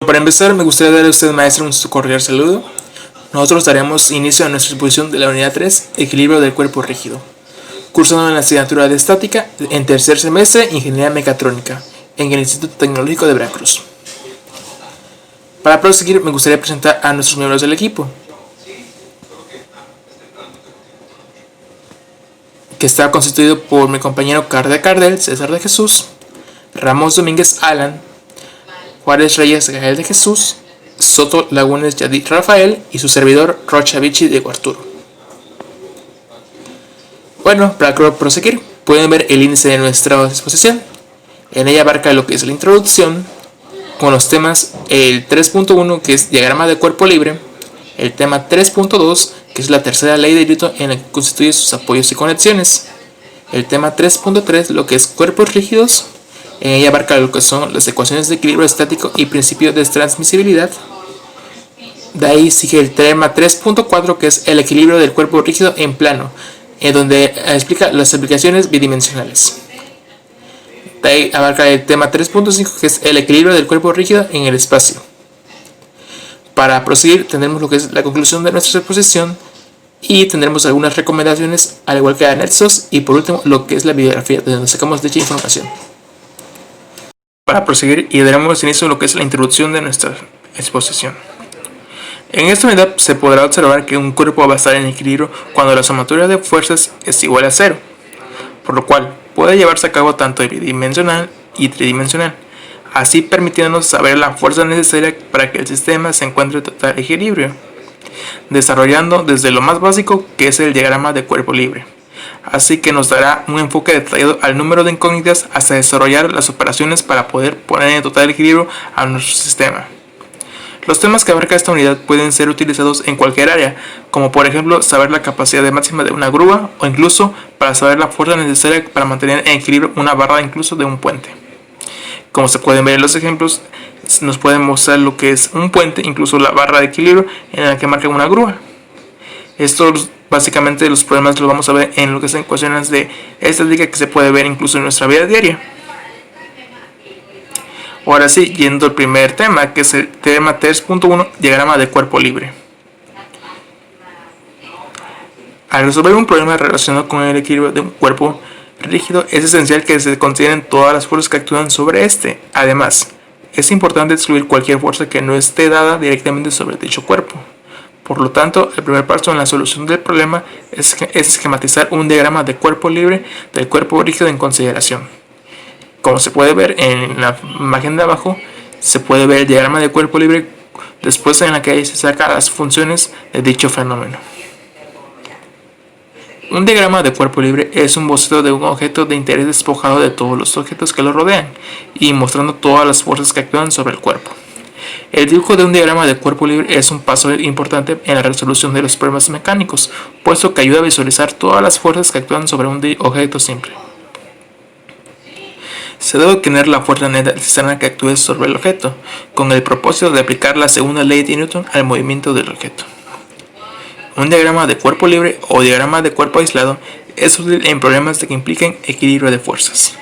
Para empezar, me gustaría darle a usted, maestro, un cordial saludo. Nosotros daremos inicio a nuestra exposición de la unidad 3, Equilibrio del cuerpo rígido, cursando en la asignatura de Estática en tercer semestre, Ingeniería Mecatrónica, en el Instituto Tecnológico de Veracruz. Para proseguir, me gustaría presentar a nuestros miembros del equipo, que está constituido por mi compañero Carde Cardel, César de Jesús, Ramos Domínguez Alan, Juárez Reyes Gael de Jesús, Soto Lagunes Yadid Rafael y su servidor Rocha Vichy Diego Arturo. Bueno, para proseguir, pueden ver el índice de nuestra exposición. En ella abarca lo que es la introducción, con los temas el 3.1, que es diagrama de cuerpo libre, el tema 3.2, que es la tercera ley de Newton en la que constituye sus apoyos y conexiones, el tema 3.3, lo que es cuerpos rígidos. En ella abarca lo que son las ecuaciones de equilibrio estático y principio de transmisibilidad. De ahí sigue el tema 3.4, que es el equilibrio del cuerpo rígido en plano, en donde explica las aplicaciones bidimensionales. De ahí abarca el tema 3.5, que es el equilibrio del cuerpo rígido en el espacio. Para proseguir, tendremos lo que es la conclusión de nuestra exposición y tendremos algunas recomendaciones, al igual que anexos, y por último lo que es la bibliografía, de donde sacamos dicha información. Para proseguir, y daremos inicio a lo que es la introducción de nuestra exposición. En esta unidad se podrá observar que un cuerpo va a estar en equilibrio cuando la sumatoria de fuerzas es igual a 0, por lo cual puede llevarse a cabo tanto bidimensional y tridimensional, así permitiéndonos saber la fuerza necesaria para que el sistema se encuentre en total equilibrio, desarrollando desde lo más básico, que es el diagrama de cuerpo libre. Así que nos dará un enfoque detallado al número de incógnitas hasta desarrollar las operaciones para poder poner en total equilibrio a nuestro sistema. Los temas que abarca esta unidad pueden ser utilizados en cualquier área, como por ejemplo saber la capacidad de máxima de una grúa o incluso para saber la fuerza necesaria para mantener en equilibrio una barra incluso de un puente. Como se pueden ver en los ejemplos, nos pueden mostrar lo que es un puente, incluso la barra de equilibrio en la que marca una grúa. Estos básicamente los problemas los vamos a ver en lo que son ecuaciones de estática que se puede ver incluso en nuestra vida diaria. Ahora sí, yendo al primer tema, que es el tema 3.1, diagrama de cuerpo libre. Al resolver un problema relacionado con el equilibrio de un cuerpo rígido, es esencial que se consideren todas las fuerzas que actúan sobre este. Además, es importante excluir cualquier fuerza que no esté dada directamente sobre dicho cuerpo. Por lo tanto, el primer paso en la solución del problema es esquematizar un diagrama de cuerpo libre del cuerpo rígido en consideración. Como se puede ver en la imagen de abajo, se puede ver el diagrama de cuerpo libre después en la que se sacan las funciones de dicho fenómeno. Un diagrama de cuerpo libre es un boceto de un objeto de interés despojado de todos los objetos que lo rodean y mostrando todas las fuerzas que actúan sobre el cuerpo. El dibujo de un diagrama de cuerpo libre es un paso importante en la resolución de los problemas mecánicos, puesto que ayuda a visualizar todas las fuerzas que actúan sobre un objeto simple. Se debe obtener la fuerza necesaria que actúe sobre el objeto, con el propósito de aplicar la segunda ley de Newton al movimiento del objeto. Un diagrama de cuerpo libre o diagrama de cuerpo aislado es útil en problemas que impliquen equilibrio de fuerzas.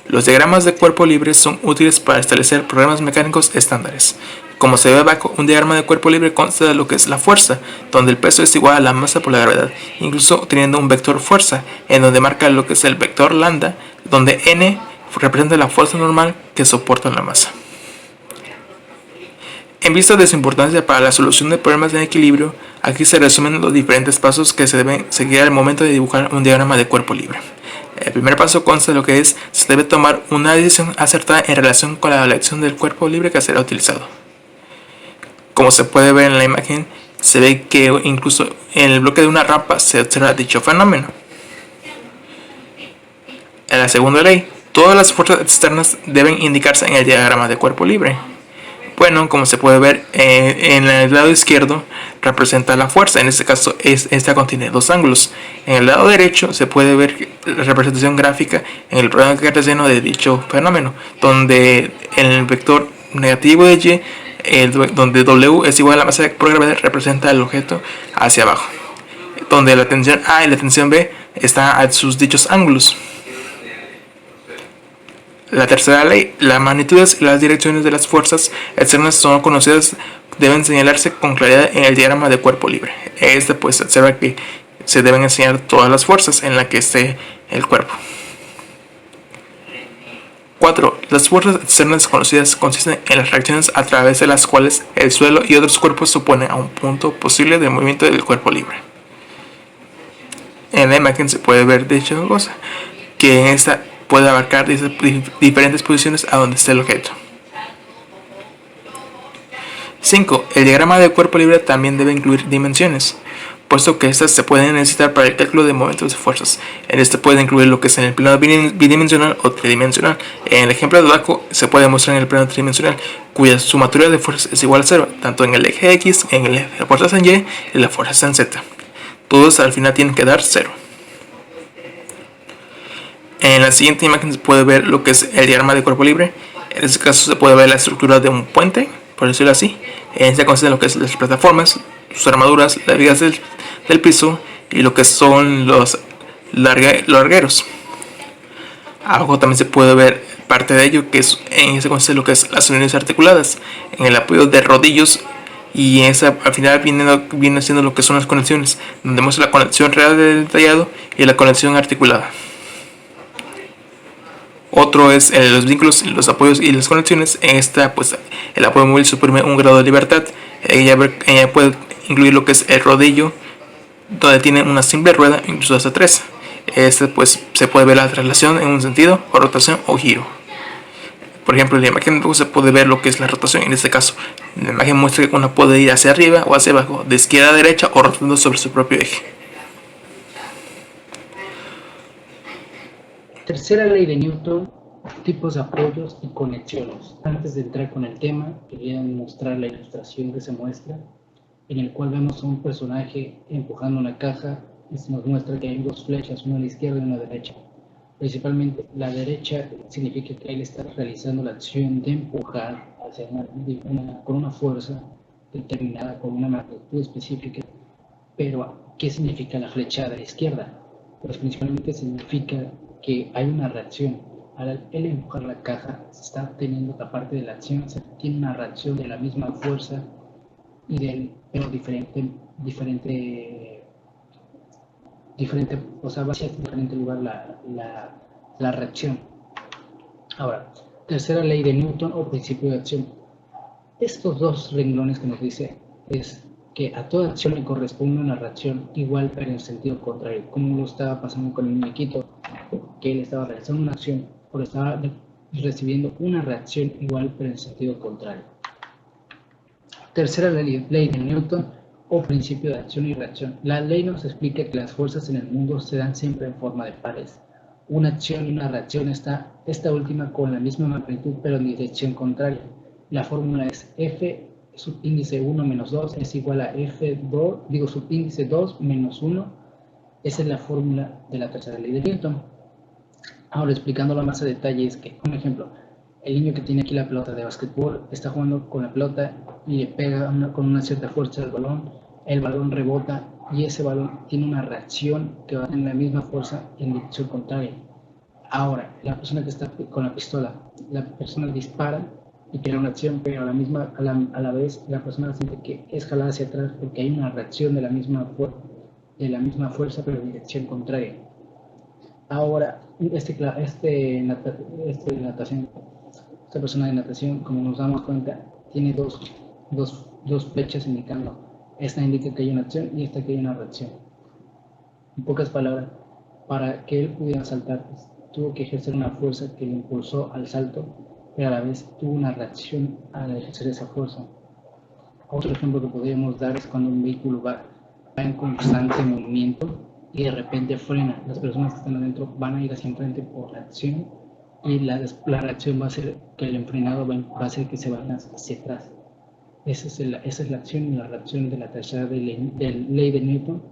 Los diagramas de cuerpo libre son útiles para establecer problemas mecánicos estándares. Como se ve abajo, un diagrama de cuerpo libre consta de lo que es la fuerza, donde el peso es igual a la masa por la gravedad, incluso teniendo un vector fuerza, en donde marca lo que es el vector lambda, donde n representa la fuerza normal que soporta la masa. En vista de su importancia para la solución de problemas de equilibrio, aquí se resumen los diferentes pasos que se deben seguir al momento de dibujar un diagrama de cuerpo libre. El primer paso consta de lo que se debe tomar una decisión acertada en relación con la elección del cuerpo libre que será utilizado. Como se puede ver en la imagen, se ve que incluso en el bloque de una rampa se observa dicho fenómeno. En la segunda ley, todas las fuerzas externas deben indicarse en el diagrama de cuerpo libre. Bueno, como se puede ver en el lado izquierdo representa la fuerza, en este caso esta contiene dos ángulos. En el lado derecho se puede ver la representación gráfica en el programa cartesiano de dicho fenómeno, donde en el vector negativo de y, donde W es igual a la masa por gravedad, representa el objeto hacia abajo, donde la tensión A y la tensión B están a sus dichos ángulos. La tercera ley, las magnitudes y las direcciones de las fuerzas externas son conocidas, deben señalarse con claridad en el diagrama de cuerpo libre. Pues observa que se deben enseñar todas las fuerzas en las que esté el cuerpo. 4. Las fuerzas externas conocidas consisten en las reacciones a través de las cuales el suelo y otros cuerpos se oponen a un punto posible de movimiento del cuerpo libre. En la imagen se puede ver dicha cosa, que en esta puede abarcar diferentes posiciones a donde esté el objeto. 5. El diagrama de cuerpo libre también debe incluir dimensiones, puesto que estas se pueden necesitar para el cálculo de momentos de fuerzas. En este puede incluir lo que es en el plano bidimensional o tridimensional. En el ejemplo de abajo se puede mostrar en el plano tridimensional, cuya sumatoria de fuerzas es igual a 0, tanto en el eje X, en el eje de fuerzas en Y y las fuerzas en Z. Todos al final tienen que dar 0. En la siguiente imagen se puede ver lo que es el diagrama de cuerpo libre. En este caso se puede ver la estructura de un puente, por decirlo así. En este consiste en lo que es las plataformas, sus armaduras, las vigas del piso y lo que son los largueros. Abajo también se puede ver parte de ello, que es en ese consiste lo que es las uniones articuladas, en el apoyo de rodillos, y esa al final viene siendo lo que son las conexiones, donde muestra la conexión real del detallado y la conexión articulada. Otro es los vínculos, los apoyos y las conexiones. En esta, pues, el apoyo móvil suprime un grado de libertad. Ella puede incluir lo que es el rodillo, donde tiene una simple rueda, incluso hasta 3. Pues, se puede ver la traslación en un sentido, o rotación o giro. Por ejemplo, en la imagen se puede ver lo que es la rotación. En este caso, la imagen muestra que uno puede ir hacia arriba o hacia abajo, de izquierda a derecha o rotando sobre su propio eje. Tercera ley de Newton, tipos de apoyos y conexiones. Antes de entrar con el tema, quería mostrar la ilustración que se muestra, en el cual vemos a un personaje empujando una caja y se nos muestra que hay dos flechas, una a la izquierda y una a la derecha. Principalmente la derecha significa que él está realizando la acción de empujar hacia con una fuerza determinada, con una magnitud específica. Pero, ¿qué significa la flecha de la izquierda? Pues principalmente significa que hay una reacción. Al él empujar la caja, se está teniendo la parte de la acción, se tiene una reacción de la misma fuerza, pero diferente, o sea, va hacia diferente lugar la reacción. Ahora, tercera ley de Newton o principio de acción. Estos dos renglones que nos dice es que a toda acción le corresponde una reacción igual pero en sentido contrario, como lo estaba pasando con el muñequito, que él estaba realizando una acción o estaba recibiendo una reacción igual pero en sentido contrario. Tercera ley de Newton o principio de acción y reacción. La ley nos explica que las fuerzas en el mundo se dan siempre en forma de pares. Una acción y una reacción esta última con la misma magnitud pero en dirección contraria. La fórmula es F subíndice 1 menos 2 es igual a F2, subíndice 2 menos 1. Esa es la fórmula de la tercera ley de Newton. Ahora, explicándolo más a detalle, es que, un ejemplo, el niño que tiene aquí la pelota de básquetbol está jugando con la pelota y le pega con una cierta fuerza al balón, el balón rebota y ese balón tiene una reacción que va a tener la misma fuerza en dirección contraria. Ahora, la persona que está con la pistola, la persona dispara y tiene una acción, pero a la vez la persona siente que es jalada hacia atrás porque hay una reacción de la misma fuerza pero en dirección contraria. Ahora, esta persona de natación, como nos damos cuenta, tiene dos flechas indicando. Esta indica que hay una acción y esta que hay una reacción. En pocas palabras, para que él pudiera saltar, pues, tuvo que ejercer una fuerza que le impulsó al salto, pero a la vez tuvo una reacción al ejercer esa fuerza. Otro ejemplo que podríamos dar es cuando un vehículo va en constante movimiento y de repente frena. Las personas que están adentro van a ir hacia enfrente por la acción y la reacción va a ser que el enfrenado va a hacer que se vayan hacia atrás. Esa es la acción y la reacción de la tercera ley de Newton.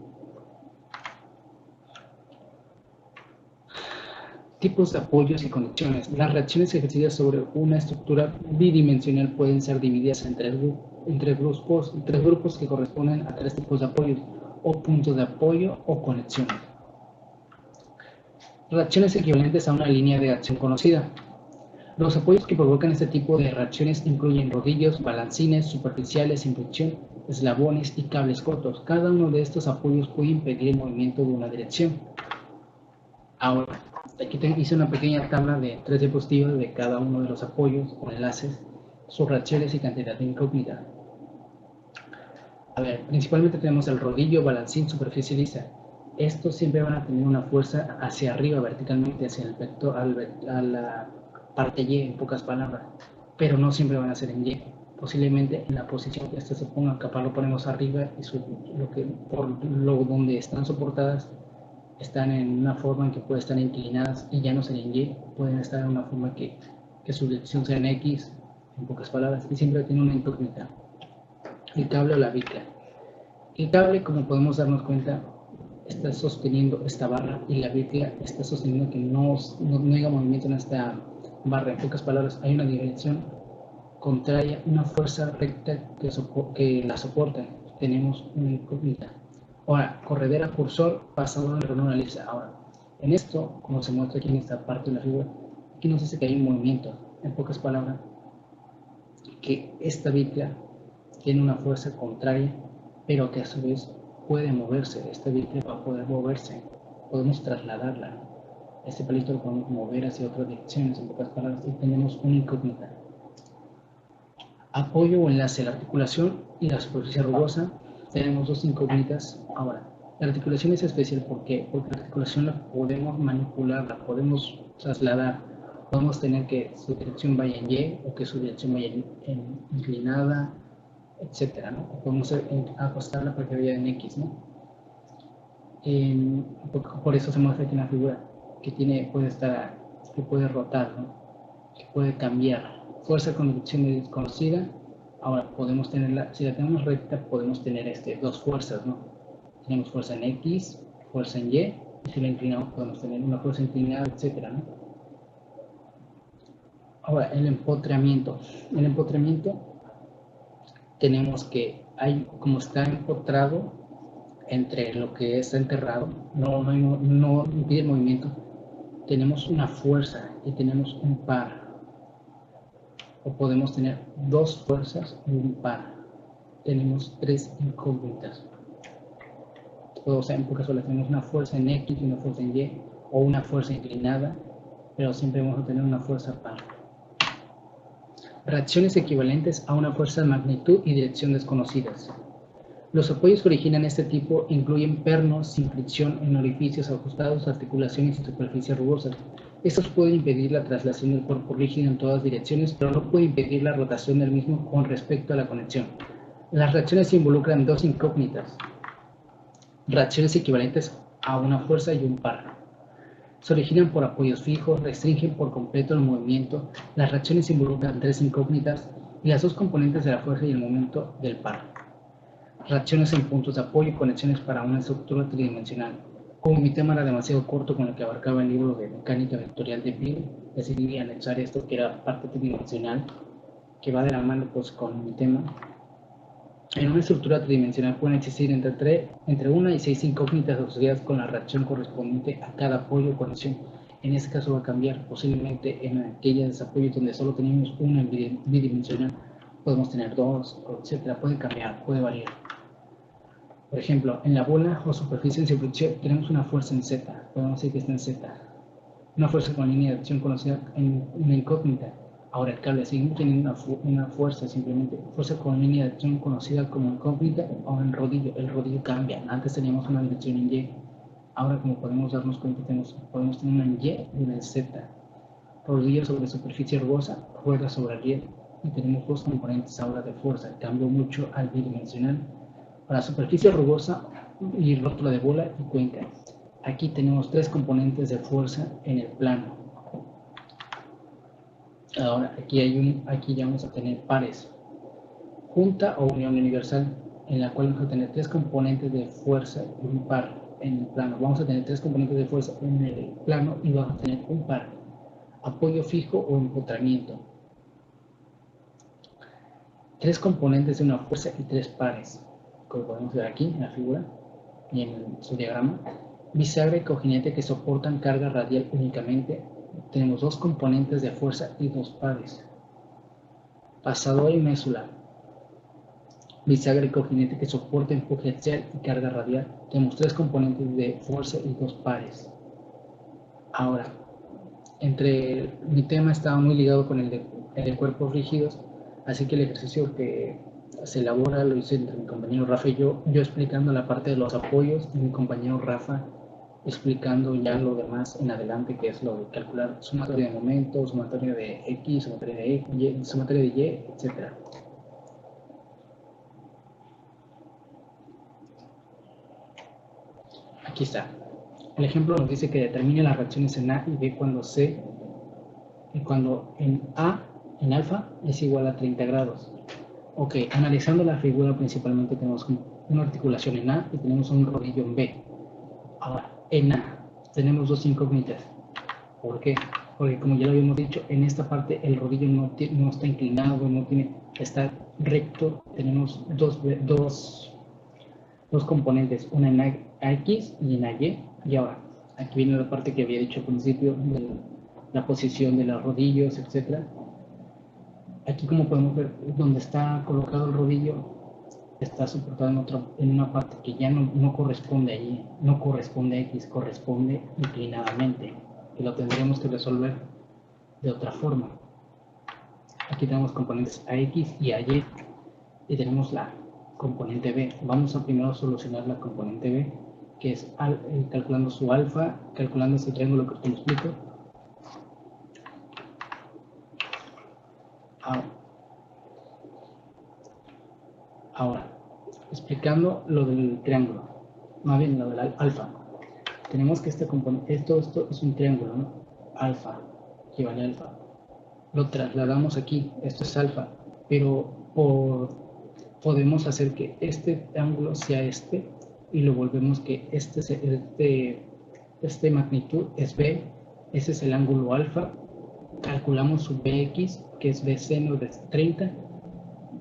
Tipos de apoyos y conexiones. Las reacciones ejercidas sobre una estructura bidimensional pueden ser divididas en tres grupos que corresponden a tres tipos de apoyos o puntos de apoyo o conexiones. Reacciones equivalentes a una línea de acción conocida. Los apoyos que provocan este tipo de reacciones incluyen rodillos, balancines, superficiales sin fricción, eslabones y cables cortos. Cada uno de estos apoyos puede impedir el movimiento de una dirección. Ahora, aquí hice una pequeña tabla de 3 diapositivas de cada uno de los apoyos o enlaces, sus reacciones y cantidad de incógnita. A ver, principalmente tenemos el rodillo, balancín, superficie lisa. Estos siempre van a tener una fuerza hacia arriba, verticalmente, hacia el vector, a la parte Y, en pocas palabras, pero no siempre van a ser en Y. Posiblemente en la posición que se ponga, capaz lo ponemos arriba y donde están soportadas están en una forma en que pueden estar inclinadas y ya no ser en Y, pueden estar en una forma que su dirección sea en X, en pocas palabras, y siempre tiene una incógnita. El cable o la bica. El cable, como podemos darnos cuenta, está sosteniendo esta barra y la bica está sosteniendo que no haya movimiento en esta barra. En pocas palabras, hay una dirección contraria, una fuerza recta que la soporta. Tenemos una incógnita. Ahora, corredera, cursor, pasador, ranura lisa. Ahora, en esto, como se muestra aquí en esta parte de la figura, aquí nos dice que hay un movimiento. En pocas palabras, que esta bica tiene una fuerza contraria, pero que a su vez puede moverse. Esta bica va a poder moverse. Podemos trasladarla. Este palito lo podemos mover hacia otras direcciones, en pocas palabras, y tenemos una incógnita. Apoyo o enlace, la articulación y la superficie rugosa. Tenemos dos incógnitas. Ahora, la articulación es especial porque la articulación la podemos manipular, la podemos trasladar. Podemos tener que su dirección vaya en Y o que su dirección vaya en inclinada, etcétera, ¿no? Podemos acostarla para que vaya en X, ¿no? Por eso se muestra aquí en la figura que puede rotar, ¿no? Que puede cambiar. Fuerza con dirección desconocida. Ahora podemos tenerla, si la tenemos recta, podemos tener dos fuerzas, ¿no? Tenemos fuerza en X, fuerza en Y, y si la inclinamos podemos tener una fuerza inclinada, etcétera, ¿no? Ahora, el empotramiento. El empotramiento tenemos que como está empotrado entre lo que está enterrado, no impide el movimiento, tenemos una fuerza y tenemos un par. O podemos tener dos fuerzas y un par. Tenemos tres incógnitas. O sea, en pocas palabras, tenemos una fuerza en X y una fuerza en Y, o una fuerza inclinada, pero siempre vamos a tener una fuerza par. Reacciones equivalentes a una fuerza de magnitud y dirección desconocidas. Los apoyos que originan este tipo incluyen pernos sin fricción en orificios ajustados, articulaciones y superficies rugosas. Estos pueden impedir la traslación del cuerpo rígido en todas direcciones, pero no pueden impedir la rotación del mismo con respecto a la conexión. Las reacciones involucran dos incógnitas, reacciones equivalentes a una fuerza y un par. Se originan por apoyos fijos, restringen por completo el movimiento. Las reacciones involucran tres incógnitas y las dos componentes de la fuerza y el momento del par. Reacciones en puntos de apoyo y conexiones para una estructura tridimensional. Como mi tema era demasiado corto con el que abarcaba el libro de mecánica vectorial de Bill, decidí anexar esto que era parte tridimensional, que va de la mano pues con mi tema. En una estructura tridimensional pueden existir entre 1 y 6 incógnitas asociadas con la reacción correspondiente a cada apoyo o conexión. En este caso va a cambiar, posiblemente en aquellos desapoyos donde solo tenemos una bidimensional, podemos tener dos, etcétera. Puede cambiar, puede variar. Por ejemplo, en la bola o superficie sin fricción tenemos una fuerza en Z, podemos decir que está en Z. Una fuerza con línea de acción conocida en una incógnita. Ahora el cable sigue teniendo una fuerza, simplemente fuerza con línea de acción conocida como incógnita o en rodillo. El rodillo cambia. Antes teníamos una dirección en Y. Ahora, como podemos darnos cuenta, podemos tener una en Y y una en Z. Rodillo sobre superficie rugosa, rueda sobre riel. Y tenemos dos componentes ahora de fuerza. Cambió mucho al bidimensional. Para superficie rugosa y rótula de bola y cuenca. Aquí tenemos tres componentes de fuerza en el plano. Ahora, aquí ya vamos a tener pares. Junta o unión universal, en la cual vamos a tener tres componentes de fuerza y un par en el plano. Vamos a tener tres componentes de fuerza en el plano y vamos a tener un par. Apoyo fijo o empotramiento. Tres componentes de una fuerza y tres pares. Como podemos ver aquí en la figura y en su diagrama. Bisagra y cojinete que soportan carga radial únicamente. tenemos dos componentes de fuerza y dos pares. Pasador y médula. Bisagra y cojinete que soporta empuje axial y carga radial. Tenemos tres componentes de fuerza y dos pares. Ahora, mi tema estaba muy ligado con el de cuerpos rígidos, así que el ejercicio que se elabora lo hice entre mi compañero Rafa y yo explicando la parte de los apoyos y mi compañero Rafa explicando ya lo demás en adelante, que es lo de calcular sumatoria de momentos, sumatoria de X, sumatoria de Y, sumatoria de Y, etc. Aquí está. El ejemplo nos dice que determine las reacciones en A y B cuando en A, en alfa, es igual a 30 grados. Ok, analizando la figura principalmente tenemos una articulación en A y tenemos un rodillo en B. Ahora, en A tenemos dos incógnitas. ¿Por qué? Porque como ya lo habíamos dicho, en esta parte el rodillo no está inclinado, está recto. Tenemos dos componentes, una en X y en Y. Y ahora, aquí viene la parte que había dicho al principio, de la posición de los rodillos, etc. Aquí, como podemos ver, donde está colocado el rodillo, está soportado en una parte que ya no corresponde allí, no corresponde a X, corresponde inclinadamente, y lo tendríamos que resolver de otra forma. Aquí tenemos componentes AX y AY, y tenemos la componente B. Vamos a primero solucionar la componente B, que es calculando su alfa, calculando ese triángulo que te lo explico. Ahora, explicando lo del triángulo, más bien lo del alfa. Tenemos que esto es un triángulo, ¿no? Alfa, equivale a alfa. Lo trasladamos aquí, esto es alfa, pero podemos hacer que este ángulo sea este y lo volvemos que este magnitud es B, ese es el ángulo alfa. Calculamos su BX, que es B seno de 30,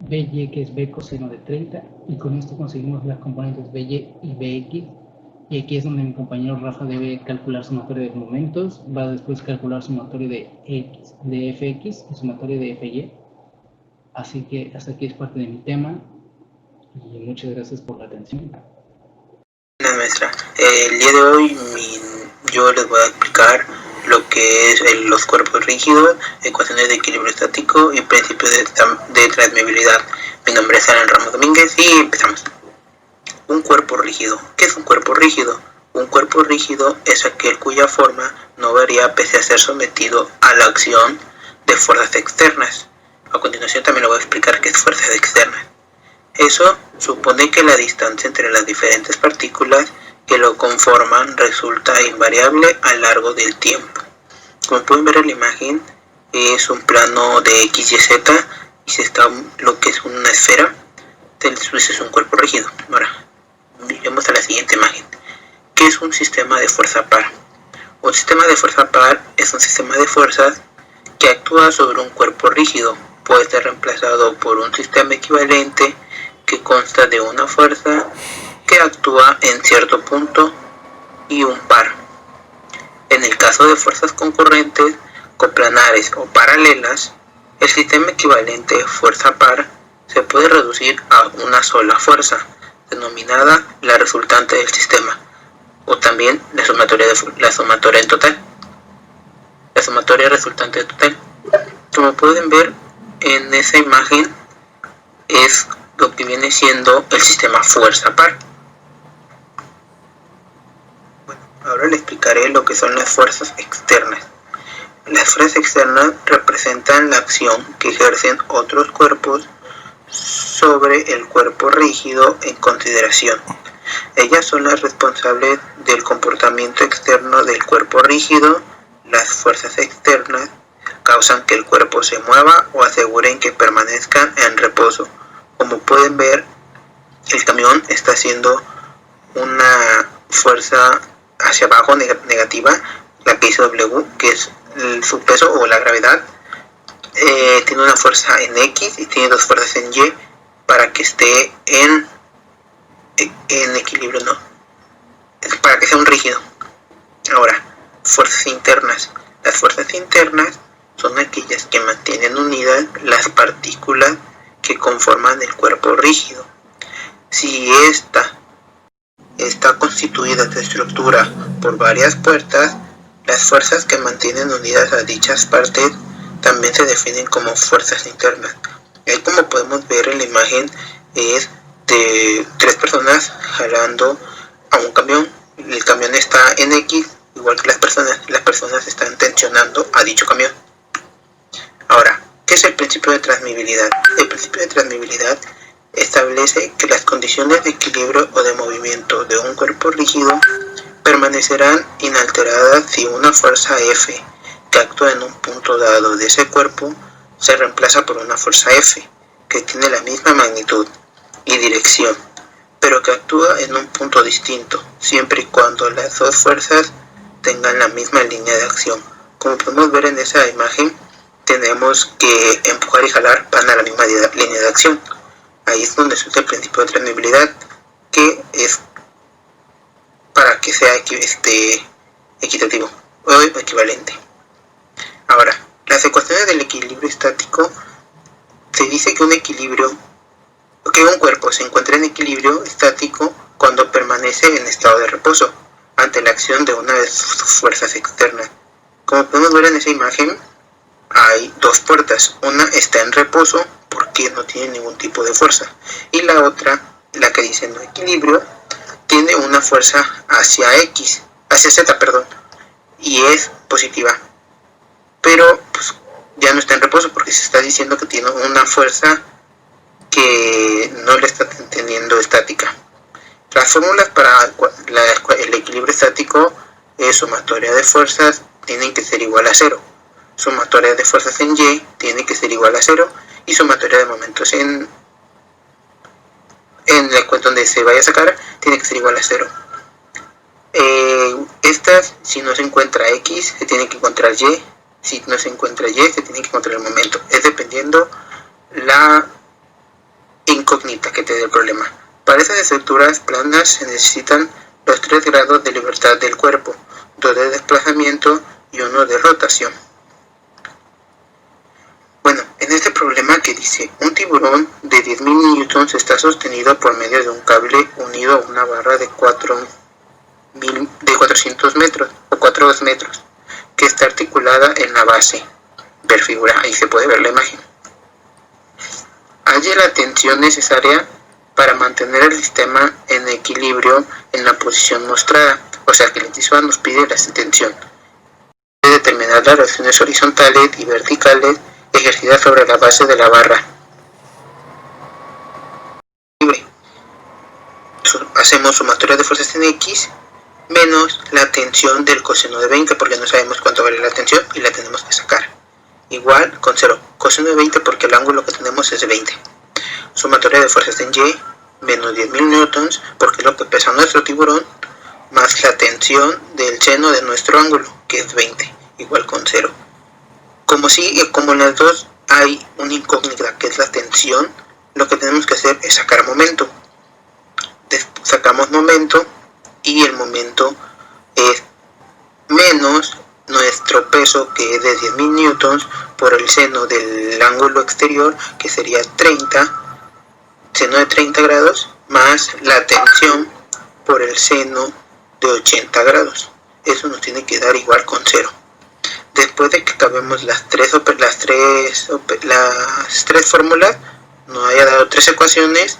BY, que es B coseno de 30, y con esto conseguimos las componentes BY y BX. Y aquí es donde mi compañero Rafa debe calcular sumatoria de momentos, va a después calcular sumatoria de FX y sumatoria de FY. Así que hasta aquí es parte de mi tema, y muchas gracias por la atención. Maestra, el día de hoy yo les voy a explicar lo que es los cuerpos rígidos, ecuaciones de equilibrio estático y principios de transmisibilidad. Mi nombre es Alan Ramos Domínguez y empezamos. Un cuerpo rígido. ¿Qué es un cuerpo rígido? Un cuerpo rígido es aquel cuya forma no varía pese a ser sometido a la acción de fuerzas externas. A continuación también le voy a explicar qué es fuerzas externas. Eso supone que la distancia entre las diferentes partículas que lo conforman resulta invariable a lo largo del tiempo. Como pueden ver en la imagen, es un plano de X y Z y se está lo que es una esfera. Entonces es un cuerpo rígido. Ahora, miremos a la siguiente imagen. ¿Qué es un sistema de fuerza par? Un sistema de fuerza par es un sistema de fuerzas que actúa sobre un cuerpo rígido. Puede ser reemplazado por un sistema equivalente que consta de una fuerza que actúa en cierto punto y un par. En el caso de fuerzas concurrentes, coplanares o paralelas, el sistema equivalente fuerza par se puede reducir a una sola fuerza, denominada la resultante del sistema, o también la sumatoria en total. La sumatoria resultante total. Como pueden ver en esa imagen, es lo que viene siendo el sistema fuerza par. Bueno, ahora les explicaré lo que son las fuerzas externas. Las fuerzas externas representan la acción que ejercen otros cuerpos sobre el cuerpo rígido en consideración. Ellas son las responsables del comportamiento externo del cuerpo rígido. Las fuerzas externas causan que el cuerpo se mueva o aseguren que permanezcan en reposo. Como pueden ver, el camión está haciendo una fuerza hacia abajo negativa, la que dice W, que es su peso o la gravedad. Tiene una fuerza en X y tiene dos fuerzas en Y para que esté en equilibrio, ¿no? Es para que sea un rígido. Ahora, fuerzas internas. Las fuerzas internas son aquellas que mantienen unidas las partículas que conforman el cuerpo rígido. Si esta está constituida de estructura por varias puertas, las fuerzas que mantienen unidas a dichas partes también se definen como fuerzas internas. Ahí, como podemos ver en la imagen, es de 3 personas jalando a un camión. El camión está en X, igual que las personas están tensionando a dicho camión. Ahora, ¿qué es el principio de transmisibilidad? El principio de transmisibilidad establece que las condiciones de equilibrio o de movimiento de un cuerpo rígido permanecerán inalteradas si una fuerza F que actúa en un punto dado de ese cuerpo se reemplaza por una fuerza F que tiene la misma magnitud y dirección, pero que actúa en un punto distinto, siempre y cuando las dos fuerzas tengan la misma línea de acción. Como podemos ver en esa imagen, tenemos que empujar y jalar van a la misma línea de acción. Ahí es donde se usa el principio de transmisibilidad, que es para que sea equitativo o equivalente. Ahora, las ecuaciones del equilibrio estático, se dice que un cuerpo se encuentra en equilibrio estático cuando permanece en estado de reposo ante la acción de una de sus fuerzas externas. Como podemos ver en esa imagen, hay dos puertas. Una está en reposo porque no tiene ningún tipo de fuerza, y la otra, la que dice no equilibrio, tiene una fuerza hacia Z, y es positiva, pero pues ya no está en reposo porque se está diciendo que tiene una fuerza que no le está teniendo estática. Las fórmulas para el equilibrio estático es sumatoria de fuerzas tienen que ser igual a 0, sumatoria de fuerzas en Y tiene que ser igual a 0, y sumatoria de momentos en la cuenta donde se vaya a sacar tiene que ser igual a 0. Estas, si no se encuentra X, se tiene que encontrar Y. Si no se encuentra Y, se tiene que encontrar el momento. Es dependiendo la incógnita que te dé el problema. Para esas estructuras planas se necesitan los 3 grados de libertad del cuerpo, 2 de desplazamiento y 1 de rotación. Bueno, en este problema que dice, un tiburón de 10.000 newtons está sostenido por medio de un cable unido a una barra de 400 metros o 4 metros, que está articulada en la base. Ver figura, ahí se puede ver la imagen. Halle la tensión necesaria para mantener el sistema en equilibrio en la posición mostrada. O sea que el encima nos pide la tensión. Debe determinar las relaciones horizontales y verticales ejercidas sobre la base de la barra. Hacemos sumatoria de fuerzas en X menos la tensión del coseno de 20, porque no sabemos cuánto vale la tensión y la tenemos que sacar. Igual con 0, coseno de 20 porque el ángulo que tenemos es de 20. Sumatoria de fuerzas en Y menos 10.000 newtons porque es lo que pesa nuestro tiburón, más la tensión del seno de nuestro ángulo, que es 20, igual con 0. Como en las dos hay una incógnita que es la tensión, lo que tenemos que hacer es sacar momento. Sacamos momento y el momento es menos nuestro peso, que es de 10.000 newtons, por el seno del ángulo exterior, que sería 30, seno de 30 grados, más la tensión por el seno de 80 grados. Eso nos tiene que dar igual con 0. Después de que acabemos las tres fórmulas, nos haya dado 3 ecuaciones,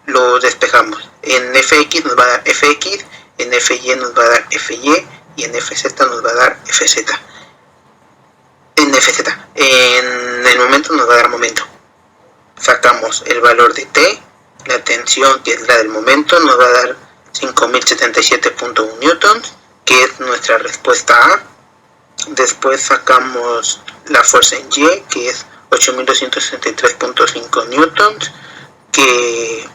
lo despejamos. En fx nos va a dar fx, en fy nos va a dar fy, y en fz nos va a dar fz. En el momento nos va a dar momento. Sacamos el valor de t, la tensión, que es la del momento, nos va a dar 5077.1 newtons, que es nuestra respuesta A. Después sacamos la fuerza en Y, que es 8263.5 newtons, que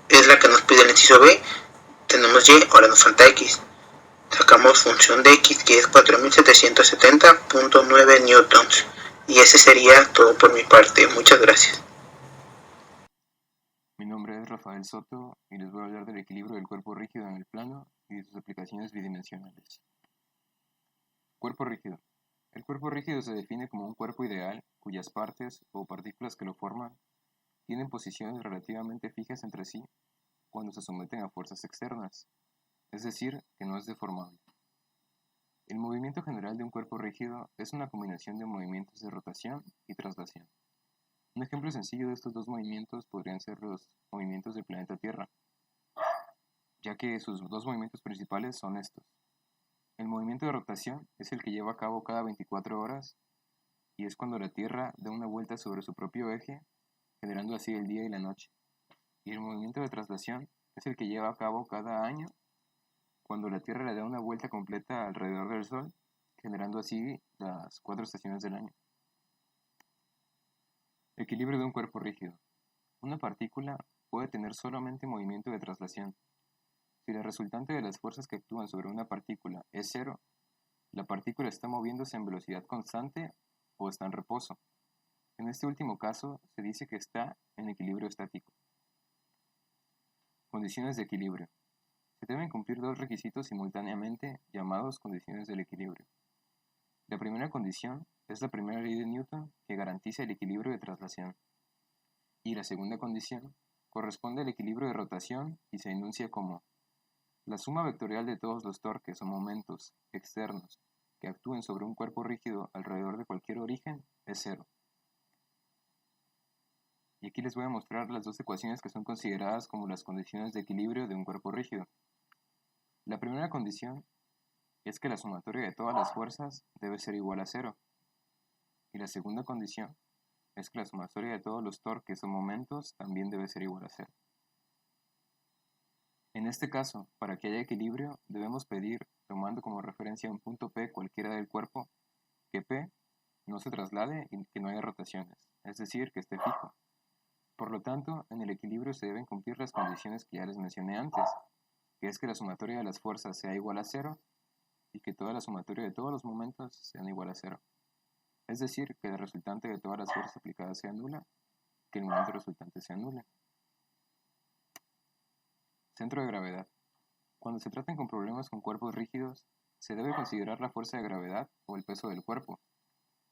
es la que nos pide el inciso B. Tenemos Y, ahora nos falta X. Sacamos función de X, que es 4770.9 newtons. Y ese sería todo por mi parte. Muchas gracias. Mi nombre es Rafael Soto y les voy a hablar del equilibrio del cuerpo rígido en el plano y de sus aplicaciones bidimensionales. Cuerpo rígido. El cuerpo rígido se define como un cuerpo ideal cuyas partes o partículas que lo forman tienen posiciones relativamente fijas entre sí cuando se someten a fuerzas externas, es decir, que no es deformable. El movimiento general de un cuerpo rígido es una combinación de movimientos de rotación y traslación. Un ejemplo sencillo de estos dos movimientos podrían ser los movimientos del planeta Tierra, ya que sus dos movimientos principales son estos. El movimiento de rotación es el que lleva a cabo cada 24 horas y es cuando la Tierra da una vuelta sobre su propio eje, generando así el día y la noche. Y el movimiento de traslación es el que lleva a cabo cada año, cuando la Tierra le da una vuelta completa alrededor del Sol, generando así las 4 estaciones del año. Equilibrio de un cuerpo rígido. Una partícula puede tener solamente movimiento de traslación. Si la resultante de las fuerzas que actúan sobre una partícula es cero, la partícula está moviéndose en velocidad constante o está en reposo. En este último caso, se dice que está en equilibrio estático. Condiciones de equilibrio. Se deben cumplir dos requisitos simultáneamente llamados condiciones del equilibrio. La primera condición es la primera ley de Newton que garantiza el equilibrio de traslación. Y la segunda condición corresponde al equilibrio de rotación y se enuncia como la suma vectorial de todos los torques o momentos externos que actúen sobre un cuerpo rígido alrededor de cualquier origen es cero. Y aquí les voy a mostrar las dos ecuaciones que son consideradas como las condiciones de equilibrio de un cuerpo rígido. La primera condición es que la sumatoria de todas las fuerzas debe ser igual a cero. Y la segunda condición es que la sumatoria de todos los torques o momentos también debe ser igual a cero. En este caso, para que haya equilibrio, debemos pedir, tomando como referencia un punto P cualquiera del cuerpo, que P no se traslade y que no haya rotaciones, es decir, que esté fijo. Por lo tanto, en el equilibrio se deben cumplir las condiciones que ya les mencioné antes, que es que la sumatoria de las fuerzas sea igual a cero y que toda la sumatoria de todos los momentos sean igual a cero. Es decir, que la resultante de todas las fuerzas aplicadas sea nula, que el momento resultante sea nulo. Centro de gravedad. Cuando se traten con problemas con cuerpos rígidos, se debe considerar la fuerza de gravedad o el peso del cuerpo,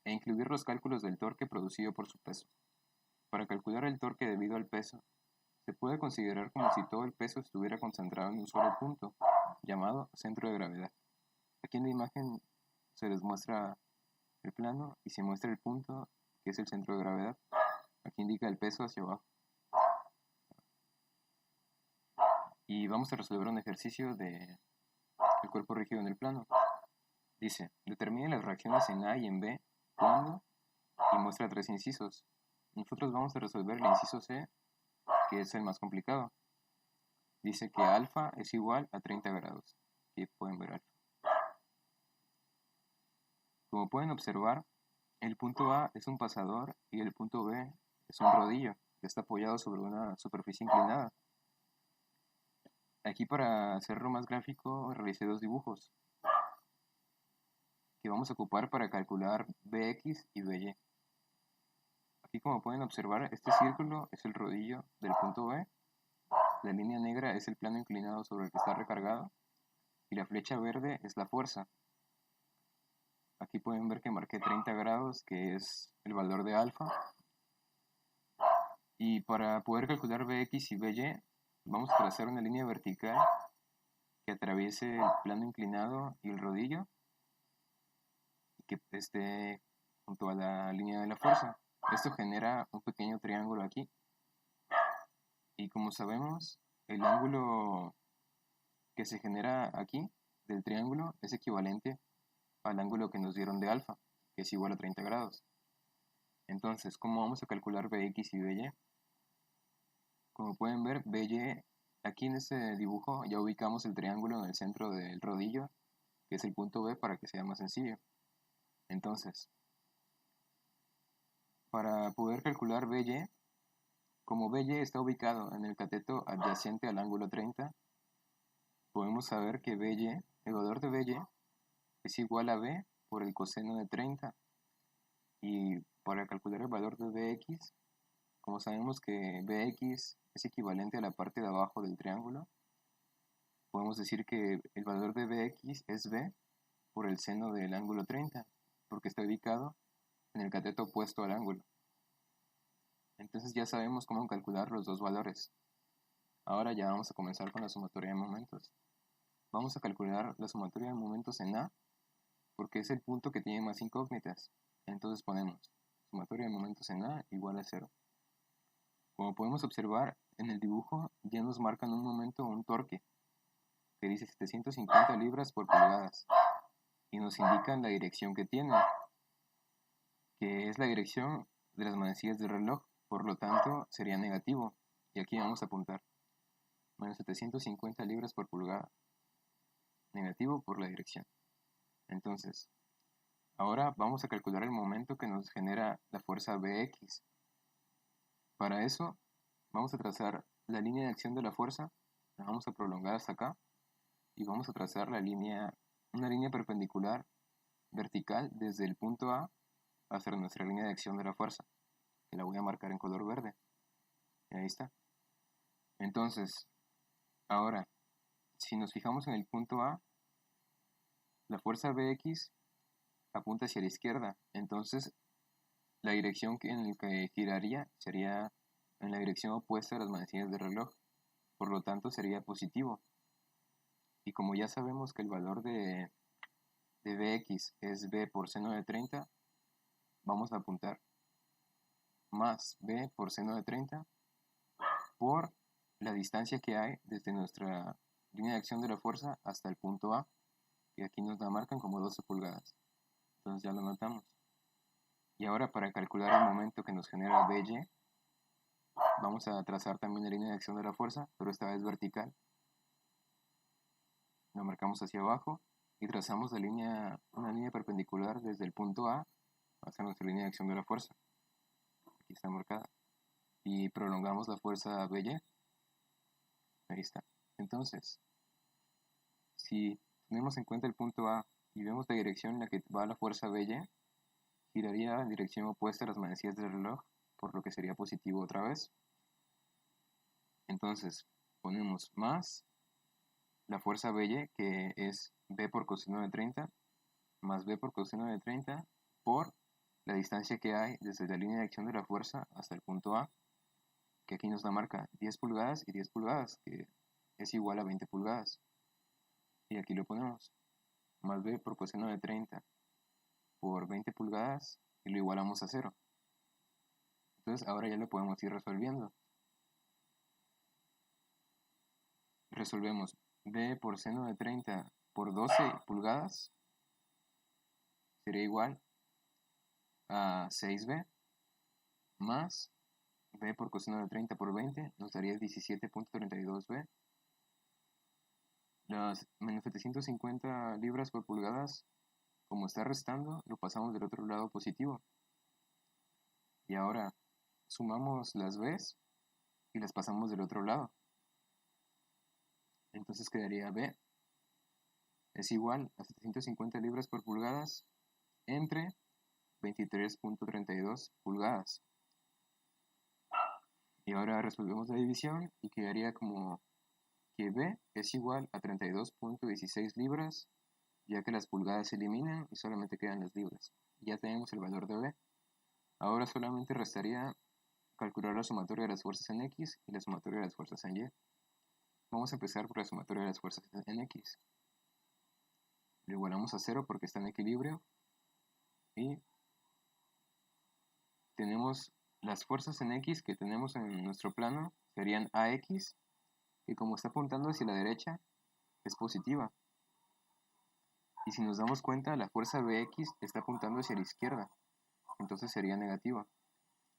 e incluir los cálculos del torque producido por su peso. Para calcular el torque debido al peso, se puede considerar como si todo el peso estuviera concentrado en un solo punto, llamado centro de gravedad. Aquí en la imagen se les muestra el plano y se muestra el punto, que es el centro de gravedad. Aquí indica el peso hacia abajo. Y vamos a resolver un ejercicio del cuerpo rígido en el plano. Dice, determine las reacciones en A y en B, cuando, y muestra 3 incisos. Nosotros vamos a resolver el inciso C, que es el más complicado. Dice que alfa es igual a 30 grados. Aquí pueden ver alfa. Como pueden observar, el punto A es un pasador y el punto B es un rodillo que está apoyado sobre una superficie inclinada. Aquí, para hacerlo más gráfico, realicé dos dibujos que vamos a ocupar para calcular Bx y By. Aquí, como pueden observar, este círculo es el rodillo del punto B, la línea negra es el plano inclinado sobre el que está recargado y la flecha verde es la fuerza. Aquí pueden ver que marqué 30 grados, que es el valor de alfa. Y para poder calcular Bx y By, vamos a trazar una línea vertical que atraviese el plano inclinado y el rodillo y que esté junto a la línea de la fuerza. Esto genera un pequeño triángulo aquí. Y como sabemos, el ángulo que se genera aquí del triángulo es equivalente al ángulo que nos dieron de alfa, que es igual a 30 grados. Entonces, ¿cómo vamos a calcular Bx y By? Como pueden ver, By, aquí en este dibujo ya ubicamos el triángulo en el centro del rodillo, que es el punto B, para que sea más sencillo. Entonces, para poder calcular By, como By está ubicado en el cateto adyacente al ángulo 30, podemos saber que By, el valor de By, es igual a B por el coseno de 30. Y para calcular el valor de Bx, como sabemos que Bx es equivalente a la parte de abajo del triángulo, podemos decir que el valor de Bx es B por el seno del ángulo 30, porque está ubicado en el cateto opuesto al ángulo. Entonces ya sabemos cómo calcular los dos valores. Ahora ya vamos a comenzar con la sumatoria de momentos. Vamos a calcular la sumatoria de momentos en A, porque es el punto que tiene más incógnitas. Entonces ponemos sumatoria de momentos en A igual a 0. Como podemos observar, en el dibujo ya nos marcan un momento un torque, que dice 750 libras por pulgadas, y nos indican la dirección que tiene, que es la dirección de las manecillas del reloj, por lo tanto sería negativo, y aquí vamos a apuntar, menos 750 libras por pulgada, negativo por la dirección. Entonces, ahora vamos a calcular el momento que nos genera la fuerza Bx. Para eso, vamos a trazar la línea de acción de la fuerza, la vamos a prolongar hasta acá, y vamos a trazar una línea perpendicular vertical desde el punto A hacia nuestra línea de acción de la fuerza, que la voy a marcar en color verde. Y ahí está. Entonces, ahora, si nos fijamos en el punto A, la fuerza Bx apunta hacia la izquierda, entonces la dirección en la que giraría sería en la dirección opuesta a las manecillas del reloj, por lo tanto sería positivo. Y como ya sabemos que el valor de Bx es B por seno de 30, vamos a apuntar más B por seno de 30 por la distancia que hay desde nuestra línea de acción de la fuerza hasta el punto A, que aquí nos la marcan como 12 pulgadas. Entonces ya lo notamos. Y ahora para calcular el momento que nos genera By, vamos a trazar también la línea de acción de la fuerza, pero esta vez vertical. Lo marcamos hacia abajo y trazamos una línea perpendicular desde el punto A hacia nuestra línea de acción de la fuerza. Aquí está marcada. Y prolongamos la fuerza By. Ahí está. Entonces, si tenemos en cuenta el punto A y vemos la dirección en la que va la fuerza By, giraría en dirección opuesta a las manecillas del reloj, por lo que sería positivo otra vez. Entonces, ponemos más la fuerza By, que es B por coseno de 30, más B por coseno de 30, por la distancia que hay desde la línea de acción de la fuerza hasta el punto A, que aquí nos la marca 10 pulgadas y 10 pulgadas, que es igual a 20 pulgadas. Y aquí lo ponemos, más B por coseno de 30 por 20 pulgadas, y lo igualamos a 0. Entonces ahora ya lo podemos ir resolviendo. Resolvemos B por seno de 30 por 12 pulgadas, sería igual a 6B, más B por coseno de 30 por 20, nos daría 17.32B. Las menos 750 libras por pulgadas, como está restando, lo pasamos del otro lado positivo. Y ahora sumamos las B's y las pasamos del otro lado. Entonces quedaría B es igual a 750 libras por pulgadas entre 23.32 pulgadas. Y ahora resolvemos la división y quedaría como que B es igual a 32.16 libras, ya que las pulgadas se eliminan y solamente quedan las libras. Ya tenemos el valor de B. Ahora solamente restaría calcular la sumatoria de las fuerzas en X y la sumatoria de las fuerzas en Y. Vamos a empezar por la sumatoria de las fuerzas en X. Lo igualamos a 0 porque está en equilibrio. Y tenemos las fuerzas en X que tenemos en nuestro plano, serían AX, que como está apuntando hacia la derecha, es positiva. Y si nos damos cuenta, la fuerza Bx está apuntando hacia la izquierda, entonces sería negativa.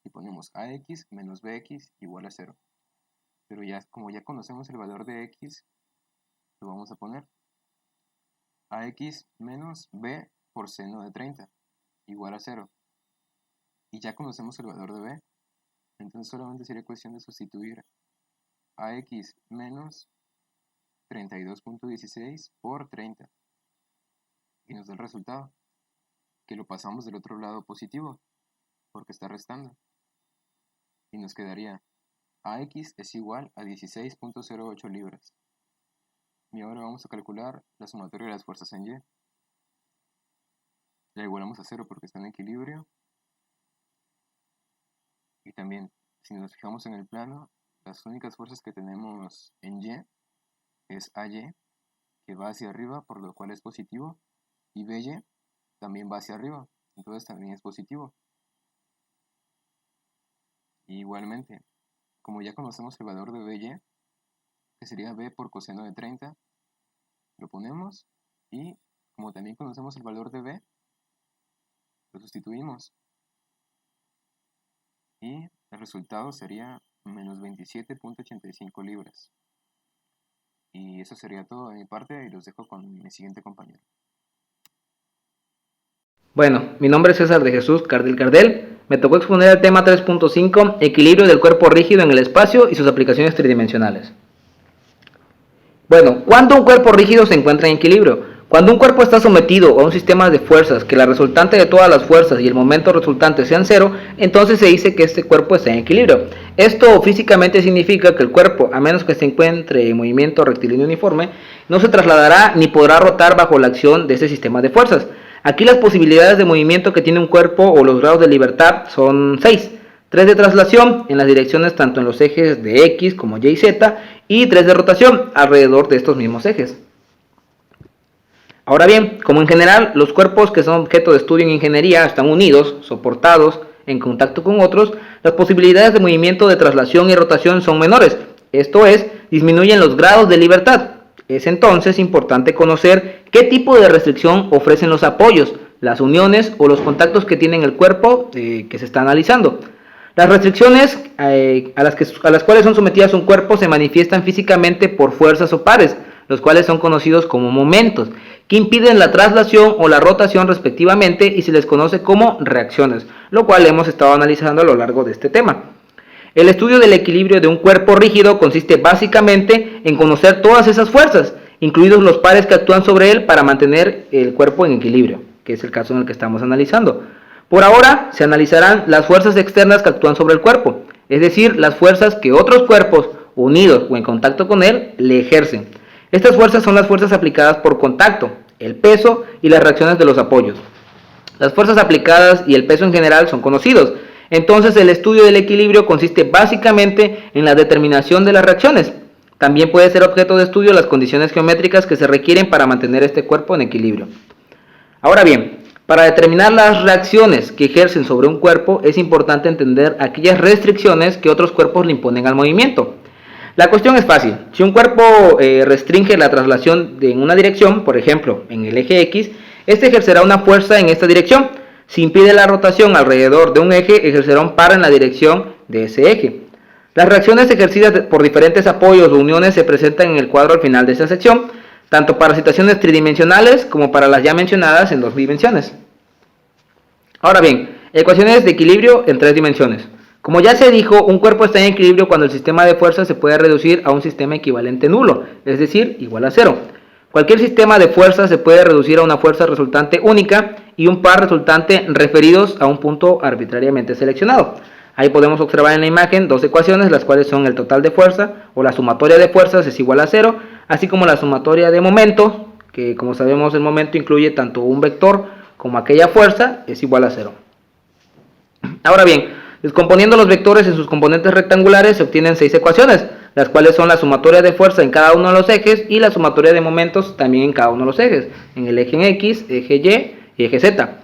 Y ponemos AX menos Bx igual a 0. Pero ya, como ya conocemos el valor de X, lo vamos a poner AX menos B por seno de 30 igual a 0. Y ya conocemos el valor de B, entonces solamente sería cuestión de sustituir AX menos 32.16 por 30. Y nos da el resultado, que lo pasamos del otro lado positivo, porque está restando. Y nos quedaría AX es igual a 16.08 libras. Y ahora vamos a calcular la sumatoria de las fuerzas en Y. la igualamos a 0 porque está en equilibrio. Y también, si nos fijamos en el plano, las únicas fuerzas que tenemos en Y es AY, que va hacia arriba, por lo cual es positivo, y BY también va hacia arriba, entonces también es positivo. Y igualmente, como ya conocemos el valor de BY, que sería B por coseno de 30, lo ponemos, y como también conocemos el valor de B, lo sustituimos. Y el resultado sería menos 27.85 libras. Y eso sería todo de mi parte y los dejo con mi siguiente compañero. Bueno, mi nombre es César de Jesús Cardel. Me tocó exponer el tema 3.5, equilibrio del cuerpo rígido en el espacio y sus aplicaciones tridimensionales. Bueno, ¿cuándo un cuerpo rígido se encuentra en equilibrio? Cuando un cuerpo está sometido a un sistema de fuerzas que la resultante de todas las fuerzas y el momento resultante sean cero, entonces se dice que este cuerpo está en equilibrio. Esto físicamente significa que el cuerpo, a menos que se encuentre en movimiento rectilíneo uniforme, no se trasladará ni podrá rotar bajo la acción de ese sistema de fuerzas. Aquí las posibilidades de movimiento que tiene un cuerpo o los grados de libertad son 6. 3 de traslación en las direcciones tanto en los ejes de X como Y y Z, y 3 de rotación alrededor de estos mismos ejes. Ahora bien, como en general los cuerpos que son objeto de estudio en ingeniería están unidos, soportados, en contacto con otros, las posibilidades de movimiento de traslación y rotación son menores, esto es, disminuyen los grados de libertad. Es entonces importante conocer qué tipo de restricción ofrecen los apoyos, las uniones o los contactos que tienen el cuerpo que se está analizando. Las restricciones a las cuales son sometidas un cuerpo se manifiestan físicamente por fuerzas o pares, los cuales son conocidos como momentos, que impiden la traslación o la rotación respectivamente y se les conoce como reacciones, lo cual hemos estado analizando a lo largo de este tema. El estudio del equilibrio de un cuerpo rígido consiste básicamente en conocer todas esas fuerzas, incluidos los pares que actúan sobre él para mantener el cuerpo en equilibrio, que es el caso en el que estamos analizando. Por ahora se analizarán las fuerzas externas que actúan sobre el cuerpo, es decir, las fuerzas que otros cuerpos unidos o en contacto con él le ejercen. Estas fuerzas son las fuerzas aplicadas por contacto, el peso y las reacciones de los apoyos. Las fuerzas aplicadas y el peso en general son conocidos. Entonces el estudio del equilibrio consiste básicamente en la determinación de las reacciones. También puede ser objeto de estudio las condiciones geométricas que se requieren para mantener este cuerpo en equilibrio. Ahora bien, para determinar las reacciones que ejercen sobre un cuerpo es importante entender aquellas restricciones que otros cuerpos le imponen al movimiento. La cuestión es fácil. Si un cuerpo restringe la traslación en una dirección, por ejemplo, en el eje X, este ejercerá una fuerza en esta dirección. Si impide la rotación alrededor de un eje, ejercerá un par en la dirección de ese eje. Las reacciones ejercidas por diferentes apoyos o uniones se presentan en el cuadro al final de esta sección, tanto para situaciones tridimensionales como para las ya mencionadas en 2 dimensiones. Ahora bien, ecuaciones de equilibrio en 3 dimensiones. Como ya se dijo, un cuerpo está en equilibrio cuando el sistema de fuerzas se puede reducir a un sistema equivalente nulo, es decir, igual a 0. Cualquier sistema de fuerzas se puede reducir a una fuerza resultante única y un par resultante referidos a un punto arbitrariamente seleccionado. Ahí podemos observar en la imagen 2 ecuaciones, las cuales son el total de fuerza o la sumatoria de fuerzas es igual a 0, así como la sumatoria de momentos, que como sabemos el momento incluye tanto un vector como aquella fuerza, es igual a 0. Ahora bien, descomponiendo los vectores en sus componentes rectangulares se obtienen 6 ecuaciones, las cuales son la sumatoria de fuerza en cada uno de los ejes y la sumatoria de momentos también en cada uno de los ejes, en el eje X, eje Y y eje Z.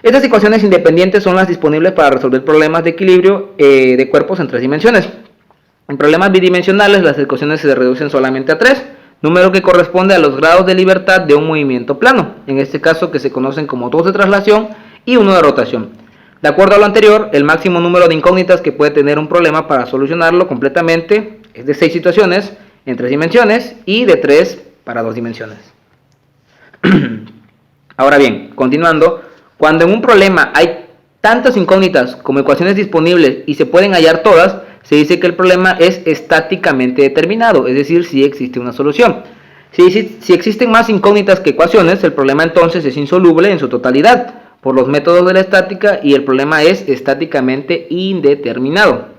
Estas ecuaciones independientes son las disponibles para resolver problemas de equilibrio de cuerpos en 3 dimensiones. En problemas bidimensionales las ecuaciones se reducen solamente a 3, número que corresponde a los grados de libertad de un movimiento plano, en este caso que se conocen como 2 de traslación y 1 de rotación. De acuerdo a lo anterior, el máximo número de incógnitas que puede tener un problema para solucionarlo completamente es de 6 situaciones en 3 dimensiones y de 3 para 2 dimensiones. Ahora bien, continuando, cuando en un problema hay tantas incógnitas como ecuaciones disponibles y se pueden hallar todas, se dice que el problema es estáticamente determinado, es decir, si existe una solución. Si existen más incógnitas que ecuaciones, el problema entonces es insoluble en su totalidad por los métodos de la estática y el problema es estáticamente indeterminado.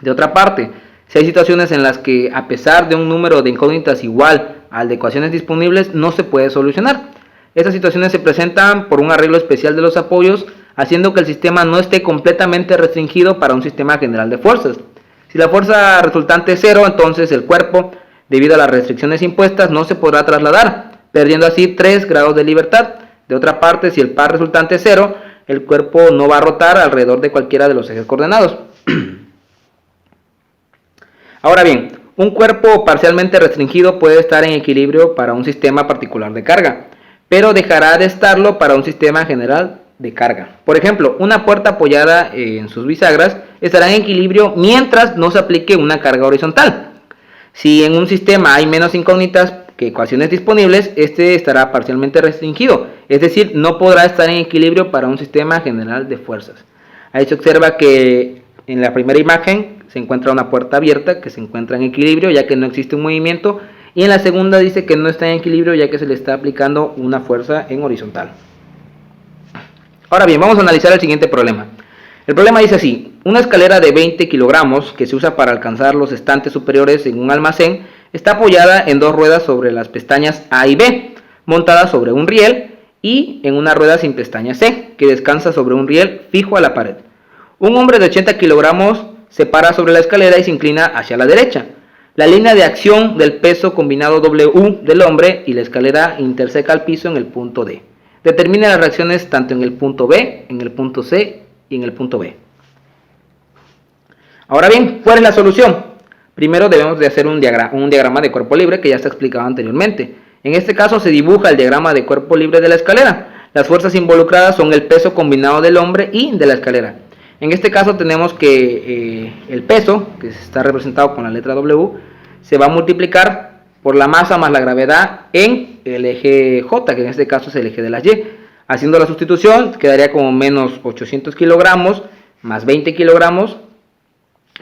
De otra parte, si hay situaciones en las que a pesar de un número de incógnitas igual al de ecuaciones disponibles no se puede solucionar, Estas situaciones se presentan por un arreglo especial de los apoyos, haciendo que el sistema no esté completamente restringido para un sistema general de fuerzas. Si la fuerza resultante es cero, entonces el cuerpo, debido a las restricciones impuestas, no se podrá trasladar, perdiendo así 3 grados de libertad. De otra parte, si el par resultante es cero, el cuerpo no va a rotar alrededor de cualquiera de los ejes coordenados. Ahora bien, un cuerpo parcialmente restringido puede estar en equilibrio para un sistema particular de carga, pero dejará de estarlo para un sistema general de carga. Por ejemplo, una puerta apoyada en sus bisagras estará en equilibrio mientras no se aplique una carga horizontal. Si en un sistema hay menos incógnitas que ecuaciones disponibles, este estará parcialmente restringido, es decir, no podrá estar en equilibrio para un sistema general de fuerzas. Ahí se observa que en la primera imagen se encuentra una puerta abierta que se encuentra en equilibrio ya que no existe un movimiento, y en la segunda dice que no está en equilibrio ya que se le está aplicando una fuerza en horizontal. Ahora bien, vamos a analizar el siguiente problema. El problema dice así: una escalera de 20 kilogramos que se usa para alcanzar los estantes superiores en un almacén está apoyada en 2 ruedas sobre las pestañas A y B, montada sobre un riel, y en una rueda sin pestaña C, que descansa sobre un riel fijo a la pared. Un hombre de 80 kilogramos se para sobre la escalera y se inclina hacia la derecha. La línea de acción del peso combinado W del hombre y la escalera interseca el piso en el punto D. Determina las reacciones tanto en el punto B, en el punto C y en el punto B. Ahora bien, ¿cuál es la solución? Primero debemos de hacer un diagrama de cuerpo libre que ya está explicado anteriormente. En este caso se dibuja el diagrama de cuerpo libre de la escalera. Las fuerzas involucradas son el peso combinado del hombre y de la escalera. En este caso tenemos que el peso, que está representado con la letra W, se va a multiplicar por la masa más la gravedad en el eje J, que en este caso es el eje de las Y. Haciendo la sustitución quedaría como menos 800 kilogramos más 20 kilogramos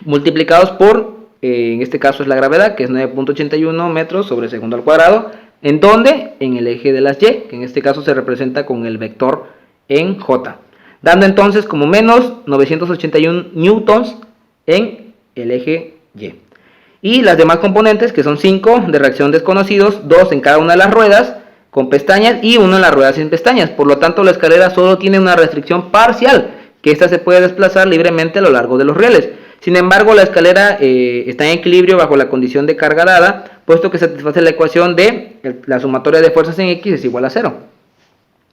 multiplicados por, en este caso es la gravedad, que es 9.81 metros sobre segundo al cuadrado. ¿En dónde? En el eje de las Y, que en este caso se representa con el vector en J, dando entonces como menos 981 newtons en el eje Y. Y las demás componentes, que son 5 de reacción desconocidos, 2 en cada una de las ruedas con pestañas y 1 en la rueda sin pestañas. Por lo tanto, la escalera solo tiene una restricción parcial, que ésta se puede desplazar libremente a lo largo de los rieles. Sin embargo, la escalera está en equilibrio bajo la condición de carga dada, puesto que satisface la ecuación de la sumatoria de fuerzas en X es igual a 0.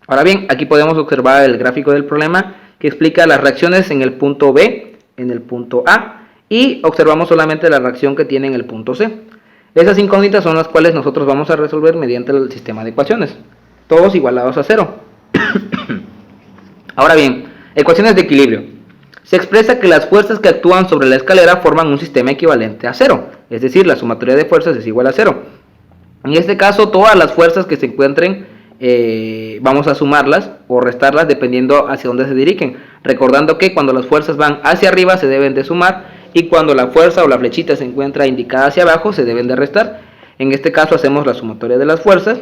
Ahora bien, aquí podemos observar el gráfico del problema que explica las reacciones en el punto B, en el punto A, y observamos solamente la reacción que tiene en el punto C. Esas incógnitas son las cuales nosotros vamos a resolver mediante el sistema de ecuaciones, todos igualados a 0. Ahora bien, ecuaciones de equilibrio. Se expresa que las fuerzas que actúan sobre la escalera forman un sistema equivalente a 0, es decir, la sumatoria de fuerzas es igual a 0. En este caso, todas las fuerzas que se encuentren vamos a sumarlas o restarlas dependiendo hacia dónde se dirigen, recordando que cuando las fuerzas van hacia arriba se deben de sumar y cuando la fuerza o la flechita se encuentra indicada hacia abajo se deben de restar. En este caso hacemos la sumatoria de las fuerzas,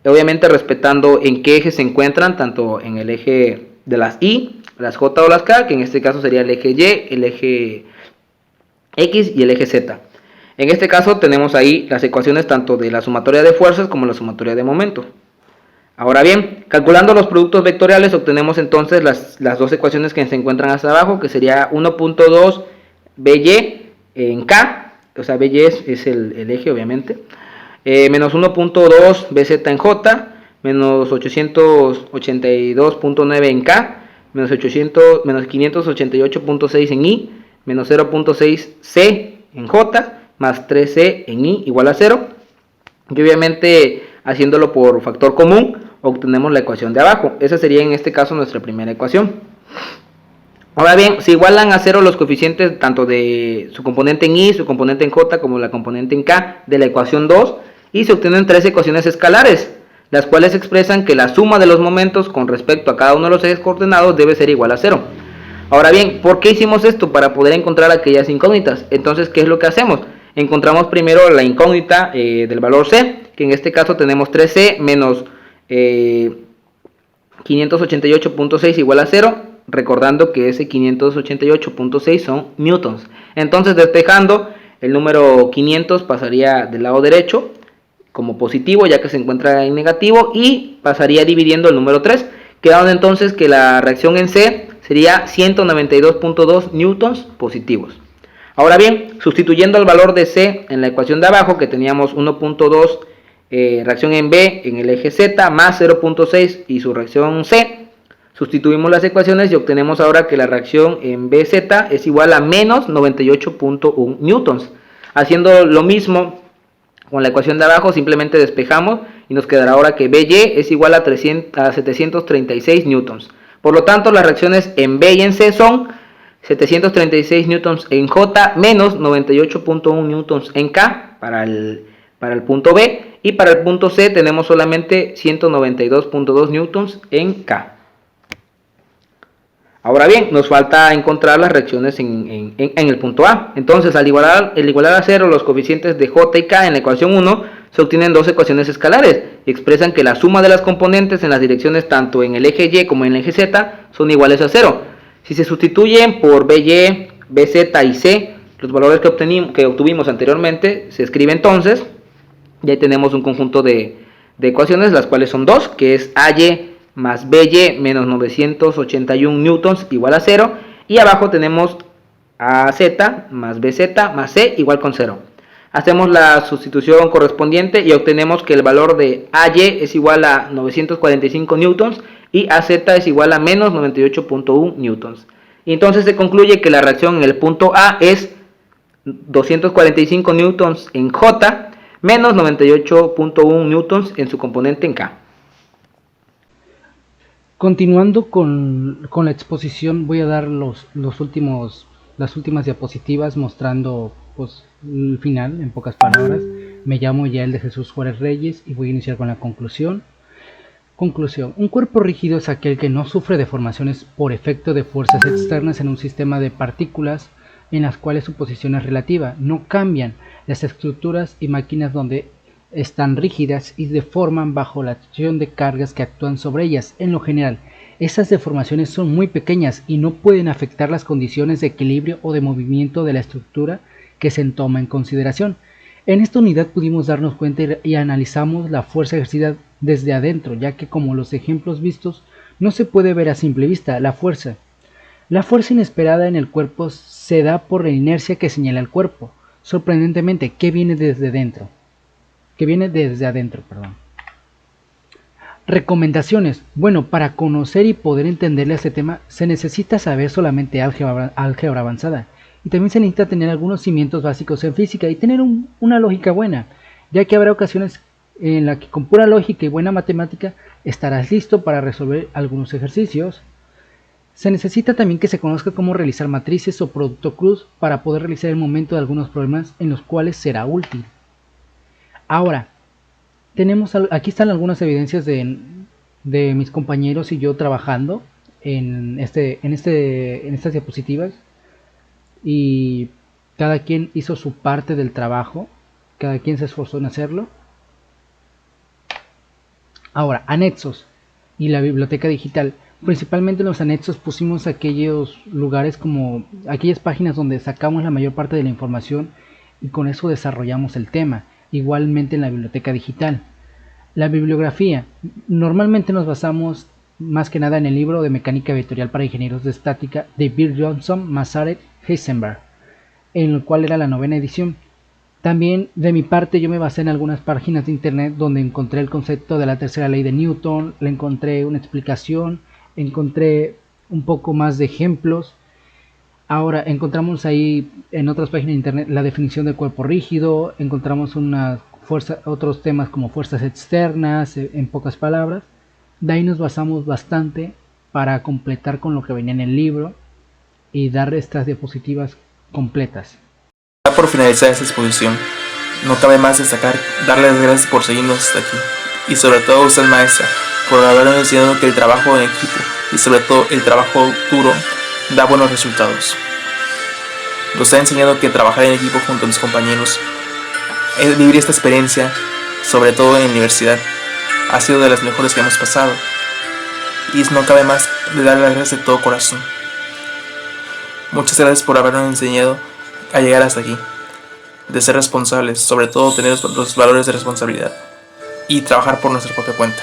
obviamente respetando en qué eje se encuentran, tanto en el eje de las Y, las J o las K, que en este caso sería el eje Y, el eje X y el eje Z. En este caso tenemos ahí las ecuaciones tanto de la sumatoria de fuerzas como la sumatoria de momentos. Ahora bien, calculando los productos vectoriales obtenemos entonces las dos ecuaciones que se encuentran hasta abajo, que sería 1.2 BY en K, o sea BY es el eje obviamente, menos 1.2 BZ en J, menos 882.9 en K, menos 588.6 en I, menos 0.6 C en J, más 3C en I igual a 0, y obviamente haciéndolo por factor común obtenemos la ecuación de abajo. Esa sería en este caso nuestra primera ecuación. Ahora bien, se igualan a 0 los coeficientes tanto de su componente en I, su componente en J como la componente en K de la ecuación 2 y se obtienen 3 ecuaciones escalares, las cuales expresan que la suma de los momentos con respecto a cada uno de los ejes coordenados debe ser igual a 0. Ahora bien, ¿por qué hicimos esto? Para poder encontrar aquellas incógnitas. Entonces, ¿qué es lo que hacemos? Encontramos primero la incógnita del valor C, que en este caso tenemos 3C menos 588.6 igual a 0, recordando que ese 588.6 son newtons. Entonces, despejando, el número 500 pasaría del lado derecho, como positivo ya que se encuentra en negativo y pasaría dividiendo el número 3, quedando entonces que la reacción en C sería 192.2 newtons positivos. Ahora bien, sustituyendo el valor de C en la ecuación de abajo, que teníamos 1.2 reacción en B en el eje Z más 0.6 y su reacción C, sustituimos las ecuaciones y obtenemos ahora que la reacción en BZ es igual a menos 98.1 newtons. Haciendo lo mismo con la ecuación de abajo, simplemente despejamos y nos quedará ahora que BY es igual a 736 newtons. Por lo tanto, las reacciones en B y en C son 736 newtons en J menos 98.1 newtons en K para el punto B, y para el punto C tenemos solamente 192.2 newtons en K. Ahora bien, nos falta encontrar las reacciones en el punto A. Entonces, al igualar a 0 los coeficientes de J y K en la ecuación 1, se obtienen dos ecuaciones escalares y expresan que la suma de las componentes en las direcciones tanto en el eje Y como en el eje Z son iguales a 0. Si se sustituyen por BY, BZ y C los valores que obtuvimos anteriormente, se escribe entonces, y ahí tenemos un conjunto de ecuaciones, las cuales son dos, que es AY más BY menos 981 newtons igual a 0, y abajo tenemos AZ más BZ más C igual con 0. Hacemos la sustitución correspondiente y obtenemos que el valor de AY es igual a 945 newtons y AZ es igual a menos 98.1 newtons. Y entonces se concluye que la reacción en el punto A es 245 newtons en J menos 98.1 newtons en su componente en K. Continuando con la exposición, voy a dar las últimas diapositivas mostrando pues, el final, en pocas palabras. Me llamo Yael de Jesús Juárez Reyes y voy a iniciar con la conclusión. Conclusión. Un cuerpo rígido es aquel que no sufre deformaciones por efecto de fuerzas externas en un sistema de partículas en las cuales su posición es relativa. No cambian las estructuras y máquinas donde están rígidas y deforman bajo la acción de cargas que actúan sobre ellas. En lo general, esas deformaciones son muy pequeñas y no pueden afectar las condiciones de equilibrio o de movimiento de la estructura que se toma en consideración. En esta unidad pudimos darnos cuenta y analizamos la fuerza ejercida desde adentro, ya que como los ejemplos vistos no se puede ver a simple vista la fuerza. La fuerza inesperada en el cuerpo se da por la inercia que señala el cuerpo. Sorprendentemente, que viene desde adentro. Recomendaciones. Bueno, para conocer y poder entenderle a este tema se necesita saber solamente álgebra avanzada. Y también se necesita tener algunos cimientos básicos en física y tener una lógica buena, ya que habrá ocasiones en las que con pura lógica y buena matemática estarás listo para resolver algunos ejercicios. Se necesita también que se conozca cómo realizar matrices o producto cruz para poder realizar el momento de algunos problemas en los cuales será útil. Ahora, aquí están algunas evidencias de mis compañeros y yo trabajando en estas diapositivas. Y cada quien hizo su parte del trabajo, cada quien se esforzó en hacerlo. Ahora, anexos y la biblioteca digital. Principalmente en los anexos pusimos aquellos lugares como aquellas páginas donde sacamos la mayor parte de la información y con eso desarrollamos el tema. Igualmente en la biblioteca digital. La bibliografía. Normalmente nos basamos más que nada en el libro de Mecánica Vectorial para Ingenieros de Estática de Bill Johnson, Masaryk, Heisenberg, en el cual era la 9ª edición. También de mi parte yo me basé en algunas páginas de internet donde encontré el concepto de la tercera ley de Newton, le encontré una explicación, encontré un poco más de ejemplos. Ahora encontramos ahí en otras páginas de internet la definición del cuerpo rígido, encontramos otros temas como fuerzas externas, en pocas palabras. De ahí nos basamos bastante para completar con lo que venía en el libro y dar estas diapositivas completas. Ya por finalizar esta exposición, no cabe más destacar darles las gracias por seguirnos hasta aquí y sobre todo a usted, maestra, por habernos enseñado que el trabajo en equipo y sobre todo el trabajo duro da buenos resultados. Nos ha enseñado que trabajar en equipo junto a mis compañeros, vivir esta experiencia, sobre todo en la universidad, ha sido de las mejores que hemos pasado y no cabe más de darle las gracias de todo corazón. Muchas gracias por habernos enseñado a llegar hasta aquí. de ser responsables, sobre todo tener los valores de responsabilidad y trabajar por nuestra propia cuenta.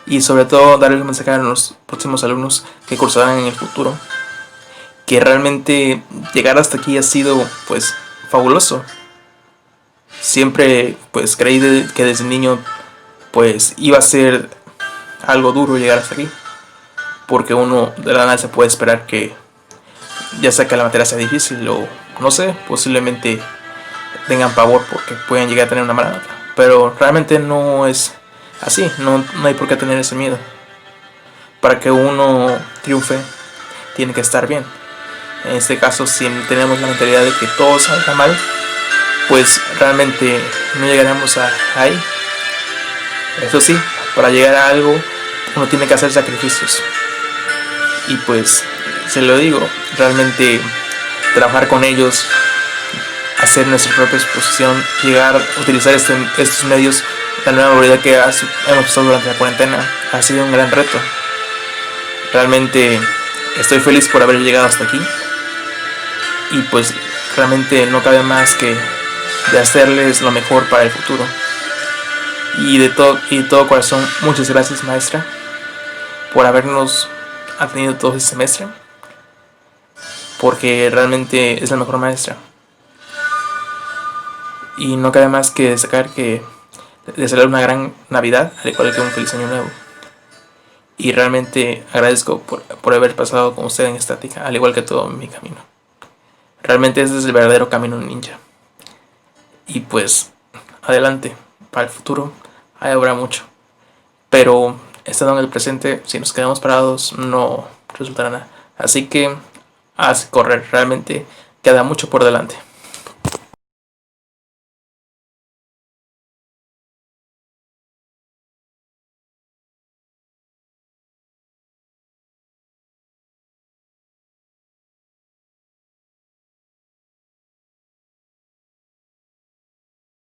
Y sobre todo darle el mensaje a los próximos alumnos que cursarán en el futuro, que realmente llegar hasta aquí ha sido pues fabuloso. Siempre pues creí que desde niño pues iba a ser algo duro llegar hasta aquí, porque uno de la nada se puede esperar que ya sea que la materia sea difícil o no sé, posiblemente tengan pavor porque pueden llegar a tener una mala nota, pero realmente no es así, no hay por qué tener ese miedo. Para que uno triunfe tiene que estar bien. En este caso, si tenemos la mentalidad de que todo salga mal, pues realmente no llegaremos a ahí. Eso sí, para llegar a algo uno tiene que hacer sacrificios. Y pues, se lo digo, realmente trabajar con ellos, hacer nuestra propia exposición, llegar a utilizar estos medios, la nueva modalidad que hemos usado durante la cuarentena, ha sido un gran reto. Realmente estoy feliz por haber llegado hasta aquí. Y pues realmente no cabe más que de hacerles lo mejor para el futuro. Y de todo corazón, muchas gracias, maestra, por habernos atendido todo este semestre, porque realmente es la mejor maestra. Y no cabe más que destacar que desearle una gran Navidad, al igual que un feliz año nuevo. Y realmente agradezco por haber pasado con usted en estática, al igual que todo mi camino. Realmente ese es el verdadero camino ninja. Y pues, adelante, para el futuro, ahí habrá mucho. Pero, estando en el presente, si nos quedamos parados, no resultará nada. Así que, haz correr, realmente queda mucho por delante.